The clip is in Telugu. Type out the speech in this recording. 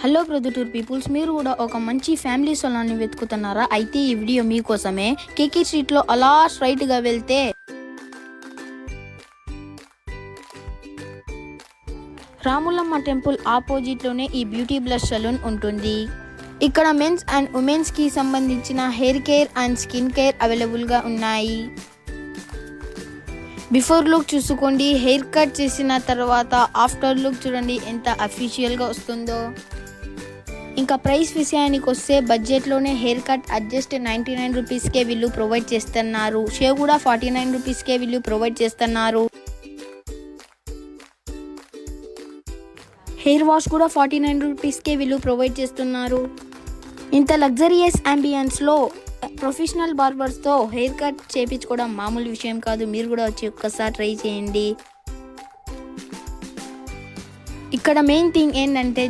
హలో ప్రొద్దుటూరు పీపుల్స్, మీరు కూడా ఒక మంచి ఫ్యామిలీ సలూన్ని వెతుకుతున్నారా? అయితే ఈ వీడియో మీకోసమే. కేకే స్ట్రీట్లో అలా స్ట్రైట్గా వెళ్తే రాములమ్మ టెంపుల్ ఆపోజిట్లోనే ఈ బ్యూటీ బ్లష్ సలూన్ ఉంటుంది. ఇక్కడ మెన్స్ అండ్ ఉమెన్స్కి సంబంధించిన hair care and skin care అవైలబుల్గా ఉన్నాయి. బిఫోర్ లుక్ చూసుకోండి, హెయిర్ కట్ చేసిన తర్వాత ఆఫ్టర్ లుక్ చూడండి ఎంత అఫీషియల్గా వస్తుందో. ఇంకా ప్రైస్ విషయానికి వస్తే బడ్జెట్లోనే హెయిర్ కట్ జస్ట్ 99 రూపీస్కే వీళ్ళు ప్రొవైడ్ చేస్తున్నారు. షేవ్ కూడా 49 రూపీస్కే వీళ్ళు ప్రొవైడ్ చేస్తున్నారు. హెయిర్ వాష్ కూడా 49 రూపీస్కే వీళ్ళు ప్రొవైడ్ చేస్తున్నారు. ఇంత లగ్జరియస్ అంబియన్స్లో ప్రొఫెషనల్ బార్బర్స్తో హెయిర్ కట్ చేయించుకోవడం మామూలు విషయం కాదు. మీరు కూడా వచ్చి ఒక్కసారి ట్రై చేయండి. ఇక్కడ మెయిన్ థింగ్ ఏంటంటే